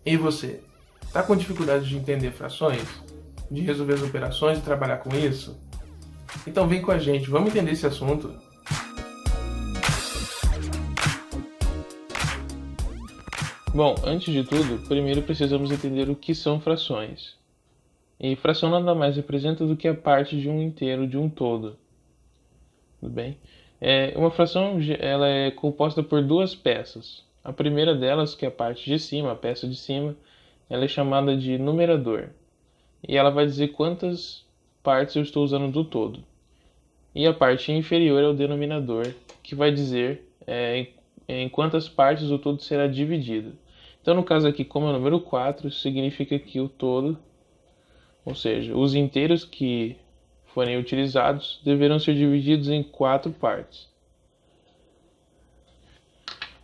E você? Tá com dificuldade de entender frações? De resolver as operações e trabalhar com isso? Então vem com a gente, vamos entender esse assunto. Bom, antes de tudo, primeiro precisamos entender o que são frações. E fração nada mais representa do que a parte de um inteiro de um todo. Tudo bem? Uma fração ela é composta por duas peças. A primeira delas, que é a parte de cima, a peça de cima, ela é chamada de numerador. E ela vai dizer quantas partes eu estou usando do todo. E a parte inferior é o denominador, que vai dizer em quantas partes o todo será dividido. Então, no caso aqui, como é o número 4, significa que o todo, ou seja, os inteiros que forem utilizados, deverão ser divididos em 4 partes.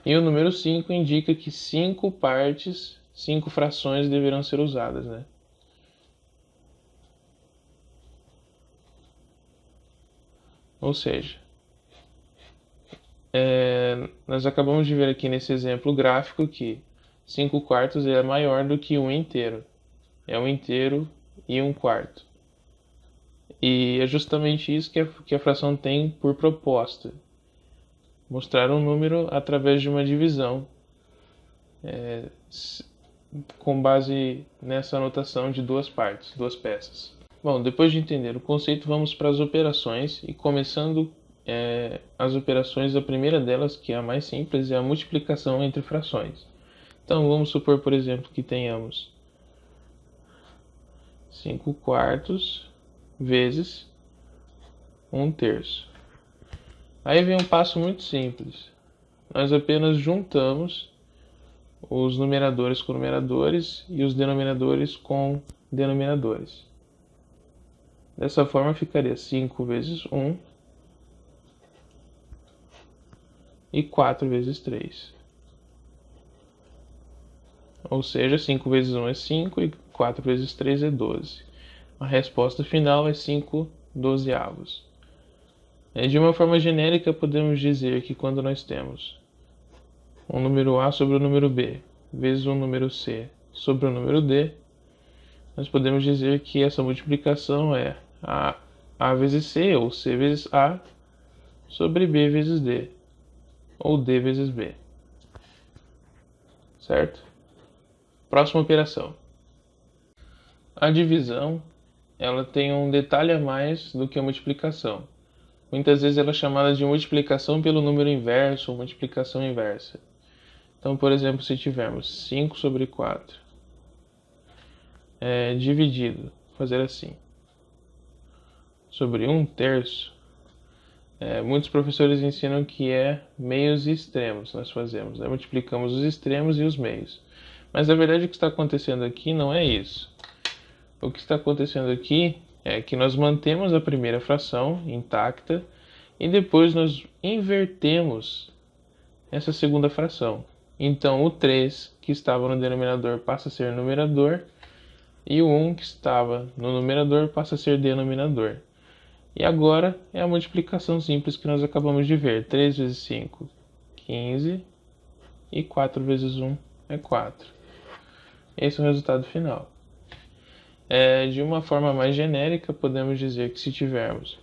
E o número 5 indica que 5 partes, 5 frações deverão ser usadas, né? Ou seja, nós acabamos de ver aqui nesse exemplo gráfico que 5 quartos é maior do que um inteiro. É um inteiro e um quarto. E é justamente isso que a fração tem por proposta. Mostrar um número através de uma divisão, com base nessa anotação de duas partes, duas peças. Bom, depois de entender o conceito, vamos para as operações e começando as operações, a primeira delas, que é a mais simples, é a multiplicação entre frações. Então vamos supor, por exemplo, que tenhamos 5 quartos vezes 1 terço. Aí vem um passo muito simples. Nós apenas juntamos os numeradores com numeradores e os denominadores com denominadores. Dessa forma ficaria 5 vezes 1 e 4 vezes 3. Ou seja, 5 vezes 1 é 5 e 4 vezes 3 é 12. A resposta final é 5 dozeavos. De uma forma genérica, podemos dizer que quando nós temos um número A sobre o número B vezes um número C sobre o número D, nós podemos dizer que essa multiplicação é A vezes C, ou C vezes A, sobre B vezes D, ou D vezes B. Certo? Próxima operação. A divisão, ela tem um detalhe a mais do que a multiplicação. Muitas vezes ela é chamada de multiplicação pelo número inverso ou multiplicação inversa. Então, por exemplo, se tivermos 5 sobre 4 dividido, fazer assim, sobre 1 terço, muitos professores ensinam que é meios e extremos nós fazemos, né? Multiplicamos os extremos e os meios. Mas na verdade o que está acontecendo aqui não é isso. O que está acontecendo aqui é que nós mantemos a primeira fração intacta e depois nós invertemos essa segunda fração. Então o 3 que estava no denominador passa a ser numerador e o 1 que estava no numerador passa a ser denominador. E agora é a multiplicação simples que nós acabamos de ver. 3 vezes 5, 15 e 4 vezes 1 é 4. Esse é o resultado final. De uma forma mais genérica, podemos dizer que se tivermos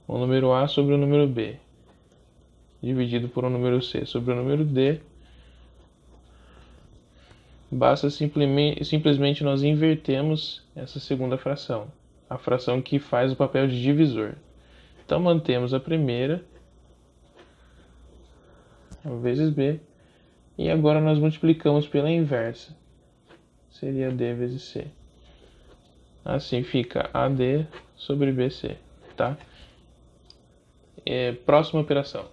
o número A sobre o número B dividido por um número C sobre o número D, basta simplesmente nós invertemos essa segunda fração, a fração que faz o papel de divisor. Então mantemos a primeira, vezes B, e agora nós multiplicamos pela inversa, seria D vezes C. Assim fica AD sobre BC, tá? Próxima operação.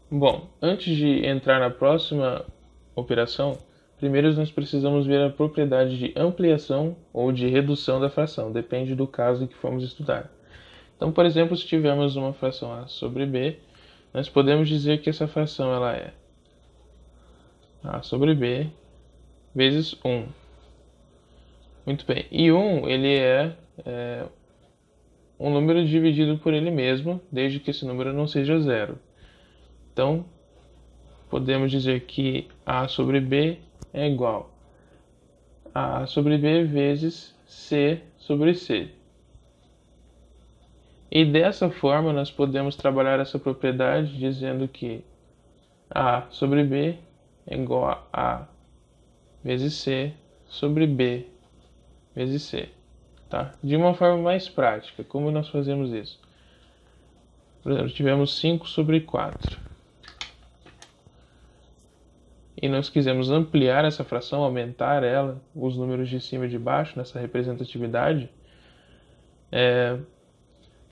Bom, antes de entrar na próxima operação, primeiro nós precisamos ver a propriedade de ampliação ou de redução da fração, depende do caso que formos estudar. Então, por exemplo, se tivermos uma fração A sobre B, nós podemos dizer que essa fração ela é A sobre B vezes 1. Muito bem. E 1 ele é um número dividido por ele mesmo, desde que esse número não seja zero. Então, podemos dizer que A sobre B é igual a sobre b vezes c sobre c. E dessa forma nós podemos trabalhar essa propriedade dizendo que a sobre b é igual a A vezes c sobre b vezes c. Tá? De uma forma mais prática, como nós fazemos isso? Por exemplo, tivemos 5 sobre 4. E nós quisemos ampliar essa fração, aumentar ela, os números de cima e de baixo, nessa representatividade.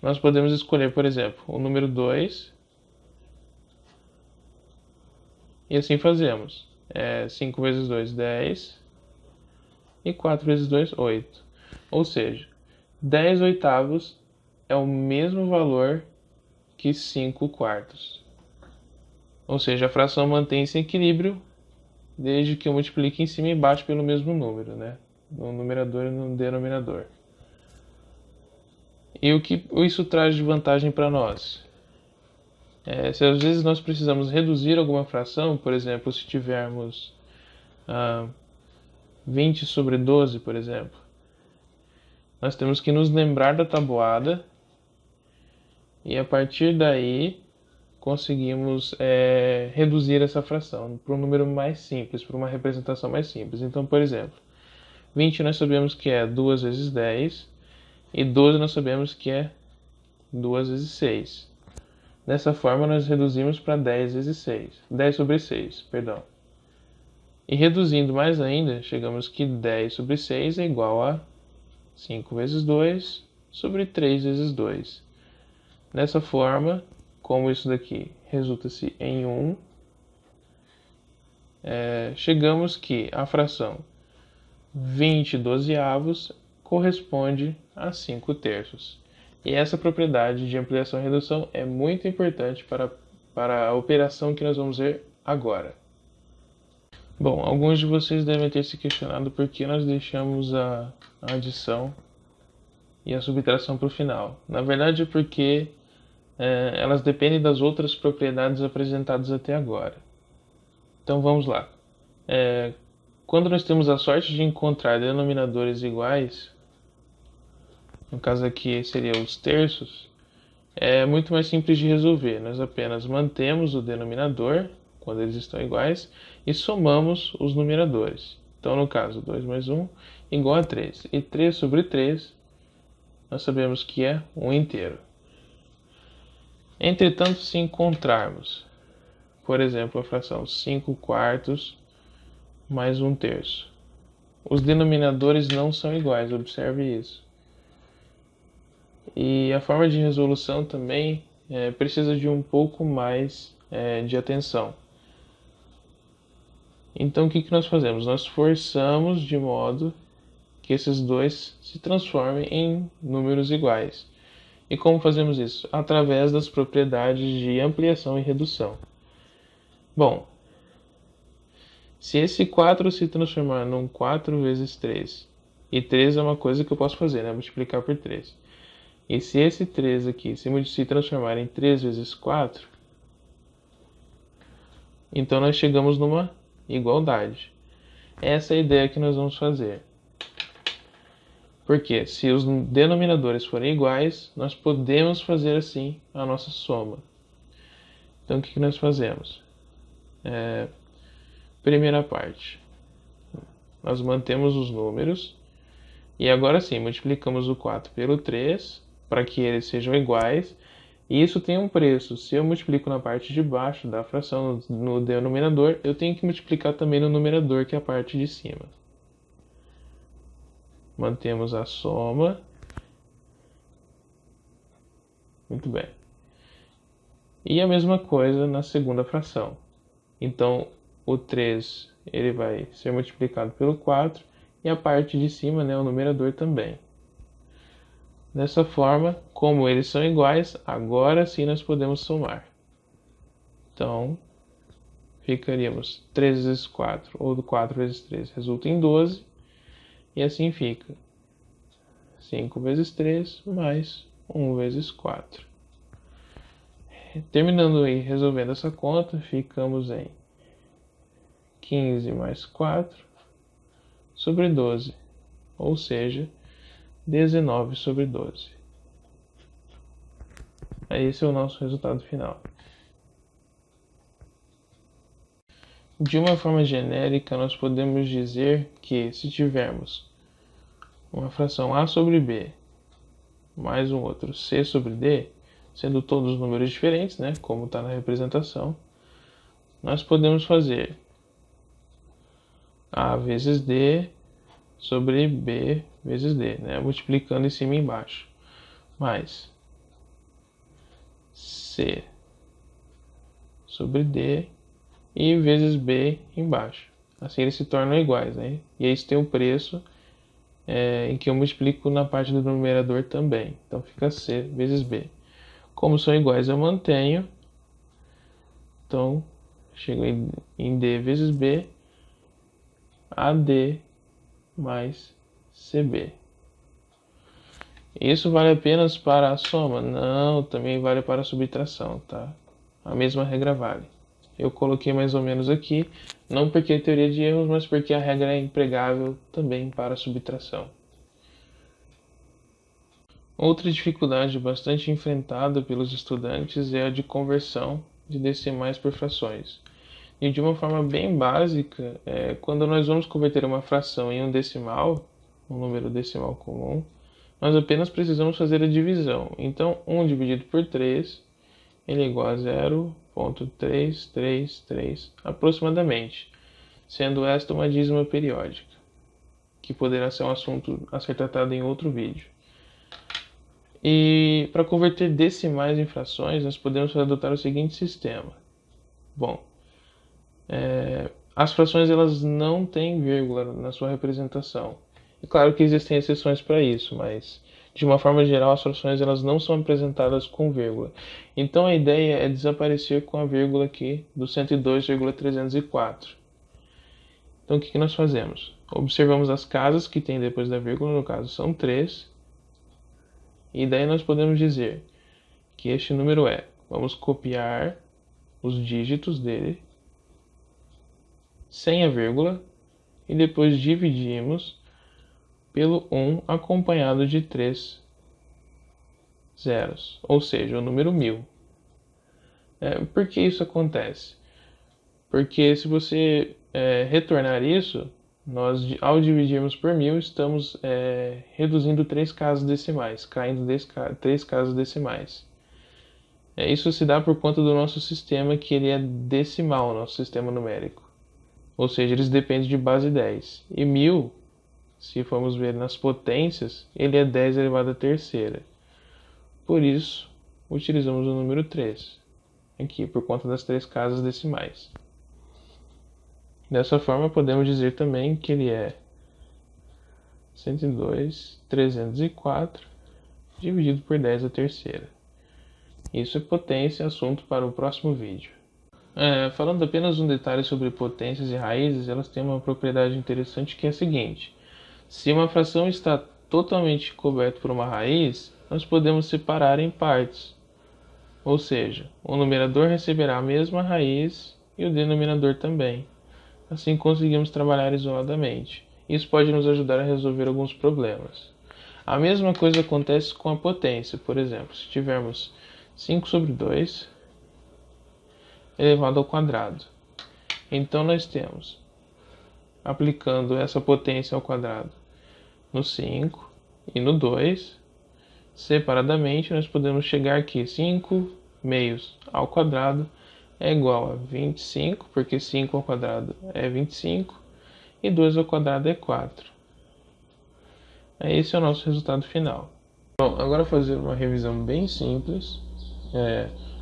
Nós podemos escolher, por exemplo, o número 2. E assim fazemos. 5 vezes 2, 10. E 4 vezes 2, 8. Ou seja, 10 oitavos é o mesmo valor que 5 quartos. Ou seja, a fração mantém-se em equilíbrio desde que eu multiplique em cima e embaixo pelo mesmo número, né? No numerador e no denominador. E o que isso traz de vantagem para nós? Se às vezes nós precisamos reduzir alguma fração, por exemplo, se tivermos 20 sobre 12, por exemplo, nós temos que nos lembrar da tabuada e a partir daí conseguimos reduzir essa fração para um número mais simples, para uma representação mais simples. Então, por exemplo, 20 nós sabemos que é 2 vezes 10 e 12 nós sabemos que é 2 vezes 6. Dessa forma, nós reduzimos para 10 vezes 6. 10 sobre 6, perdão. E reduzindo mais ainda, chegamos que 10 sobre 6 é igual a 5 vezes 2 sobre 3 vezes 2. Dessa forma, como isso daqui resulta-se em 1, chegamos que a fração 20 dozeavos corresponde a 5 terços. E essa propriedade de ampliação e redução é muito importante para a operação que nós vamos ver agora. Bom, alguns de vocês devem ter se questionado por que nós deixamos a adição e a subtração para o final. Na verdade é porque elas dependem das outras propriedades apresentadas até agora. Então vamos lá. Quando nós temos a sorte de encontrar denominadores iguais, no caso aqui seriam os terços, é muito mais simples de resolver. Nós apenas mantemos o denominador, quando eles estão iguais, e somamos os numeradores. Então, no caso, 2 mais 1 igual a 3. E 3 sobre 3, nós sabemos que é 1 inteiro. Entretanto, se encontrarmos, por exemplo, a fração 5 quartos mais 1 terço, os denominadores não são iguais, observe isso. E a forma de resolução também precisa de um pouco mais de atenção. Então o que nós fazemos? Nós forçamos de modo que esses dois se transformem em números iguais. E como fazemos isso? Através das propriedades de ampliação e redução. Bom, se esse 4 se transformar num 4 vezes 3, e 3 é uma coisa que eu posso fazer, né? Multiplicar por 3. E se esse 3 aqui se transformar em 3 vezes 4, então nós chegamos numa igualdade. Essa é a ideia que nós vamos fazer. Porque se os denominadores forem iguais, nós podemos fazer assim a nossa soma. Então o que nós fazemos? Primeira parte. Nós mantemos os números. E agora sim, multiplicamos o 4 pelo 3 para que eles sejam iguais. E isso tem um preço. Se eu multiplico na parte de baixo da fração no denominador, eu tenho que multiplicar também no numerador, que é a parte de cima. Mantemos a soma. Muito bem. E a mesma coisa na segunda fração. Então, o 3 ele vai ser multiplicado pelo 4 e a parte de cima, né, o numerador também. Dessa forma, como eles são iguais, agora sim nós podemos somar. Então, ficaríamos 3 vezes 4, ou 4 vezes 3 resulta em 12, e assim fica 5 vezes 3 mais 1 vezes 4. Terminando e resolvendo essa conta, ficamos em 15 mais 4 sobre 12, ou seja, 19 sobre 12. Esse é o nosso resultado final. De uma forma genérica, nós podemos dizer que se tivermos uma fração a sobre b mais um outro c sobre d, sendo todos números diferentes, né, como está na representação, nós podemos fazer a vezes d sobre b vezes d, né, multiplicando em cima e embaixo, mais c sobre d e vezes b embaixo. Assim eles se tornam iguais, né? E aí tem o preço em que eu multiplico na parte do numerador também. Então fica c vezes b. Como são iguais, eu mantenho. Então chego em d vezes b, AD mais CB. Isso vale apenas para a soma? Não, também vale para a subtração, tá? A mesma regra vale. Eu coloquei mais ou menos aqui, não porque é teoria de erros, mas porque a regra é empregável também para a subtração. Outra dificuldade bastante enfrentada pelos estudantes é a de conversão de decimais por frações. E de uma forma bem básica, quando nós vamos converter uma fração em um decimal, um número decimal comum, nós apenas precisamos fazer a divisão. Então, 1 dividido por 3, ele é igual a 0,333 aproximadamente, sendo esta uma dízima periódica, que poderá ser um assunto a ser tratado em outro vídeo. E para converter decimais em frações, nós podemos adotar o seguinte sistema. Bom, as frações elas não têm vírgula na sua representação. É claro que existem exceções para isso, mas de uma forma geral as frações elas não são apresentadas com vírgula. Então a ideia é desaparecer com a vírgula aqui do 102,304. Então o que nós fazemos? Observamos as casas que tem depois da vírgula, no caso são 3. E daí nós podemos dizer que este número vamos copiar os dígitos dele sem a vírgula e depois dividimos pelo 1 acompanhado de 3 zeros, ou seja, o número 1000. Por que isso acontece? Porque se você retornar isso, nós ao dividirmos por 1000 estamos reduzindo 3 casas decimais, caindo 3 casas decimais. Isso se dá por conta do nosso sistema, que ele é decimal, nosso sistema numérico. Ou seja, eles dependem de base 10. E 1000, se formos ver nas potências, ele é 10 elevado à terceira. Por isso, utilizamos o número 3, aqui por conta das 3 casas decimais. Dessa forma, podemos dizer também que ele é 102.304 dividido por 10 à terceira. Isso é potência, assunto para o próximo vídeo. Falando apenas um detalhe sobre potências e raízes, elas têm uma propriedade interessante que é a seguinte. Se uma fração está totalmente coberta por uma raiz, nós podemos separar em partes. Ou seja, o numerador receberá a mesma raiz e o denominador também. Assim conseguimos trabalhar isoladamente. Isso pode nos ajudar a resolver alguns problemas. A mesma coisa acontece com a potência. Por exemplo, se tivermos 5 sobre 2 elevado ao quadrado. Então nós temos, aplicando essa potência ao quadrado no 5 e no 2, separadamente nós podemos chegar aqui, 5 meios ao quadrado é igual a 25, porque 5 ao quadrado é 25, e 2 ao quadrado é 4. Esse é o nosso resultado final. Bom, agora fazer uma revisão bem simples.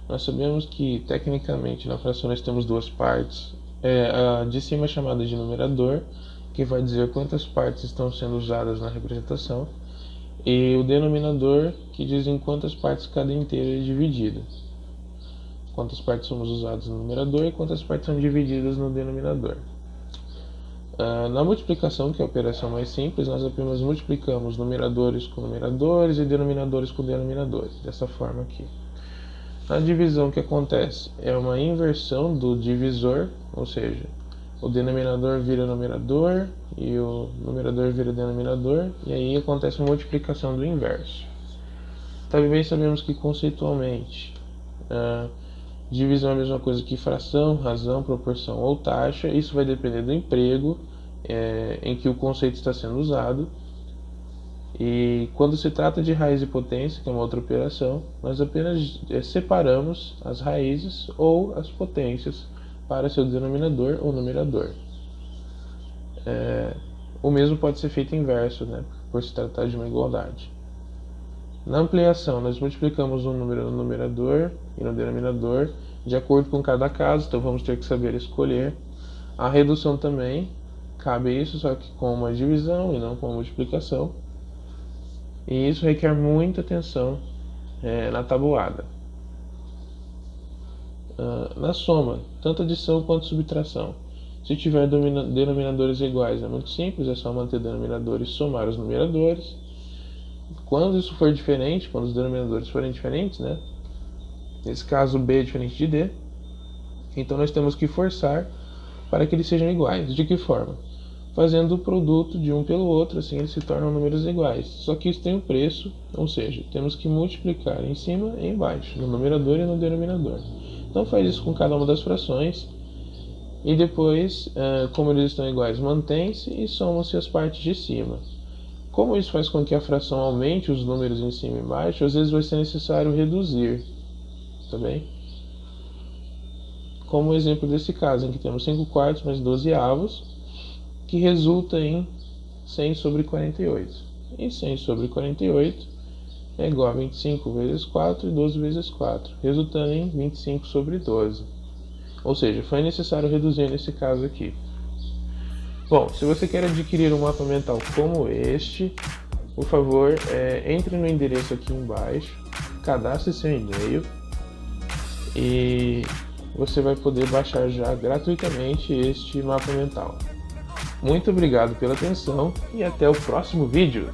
Nós sabemos que, tecnicamente, na fração nós temos duas partes. A de cima é chamada de numerador, que vai dizer quantas partes estão sendo usadas na representação, e o denominador, que diz em quantas partes cada inteira é dividida. Quantas partes somos usadas no numerador e quantas partes são divididas no denominador. Na multiplicação, que é a operação mais simples, nós apenas multiplicamos numeradores com numeradores e denominadores com denominadores, dessa forma aqui. Na divisão, o que acontece? É uma inversão do divisor, ou seja, o denominador vira numerador e o numerador vira denominador, e aí acontece a multiplicação do inverso. Também sabemos que conceitualmente divisão é a mesma coisa que fração, razão, proporção ou taxa. Isso vai depender do emprego em que o conceito está sendo usado. E quando se trata de raiz e potência, que é uma outra operação, nós apenas separamos as raízes ou as potências para seu denominador ou numerador. O mesmo pode ser feito inverso, né, por se tratar de uma igualdade. Na ampliação, nós multiplicamos um número no numerador e no denominador, de acordo com cada caso, então vamos ter que saber escolher. A redução também, cabe isso, só que com uma divisão e não com uma multiplicação. E isso requer muita atenção na tabuada. Na soma, tanto adição quanto subtração. Se tiver denominadores iguais, é muito simples, é só manter denominadores e somar os numeradores. Quando isso for diferente, quando os denominadores forem diferentes, né? Nesse caso, B é diferente de D, então nós temos que forçar para que eles sejam iguais. De que forma? Fazendo o produto de um pelo outro, assim eles se tornam números iguais. Só que isso tem um preço, ou seja, temos que multiplicar em cima e embaixo, no numerador e no denominador. Então faz isso com cada uma das frações, e depois, como eles estão iguais, mantém-se e somam-se as partes de cima. Como isso faz com que a fração aumente os números em cima e embaixo, às vezes vai ser necessário reduzir, tá bem? Como o exemplo desse caso, em que temos 5 quartos mais 12 avos, que resulta em 100 sobre 48. E 100 sobre 48 é igual a 25 vezes 4 e 12 vezes 4, resultando em 25 sobre 12. Ou seja, foi necessário reduzir nesse caso aqui. Bom, se você quer adquirir um mapa mental como este, por favor, entre no endereço aqui embaixo, cadastre seu e-mail e você vai poder baixar já gratuitamente este mapa mental. Muito obrigado pela atenção e até o próximo vídeo!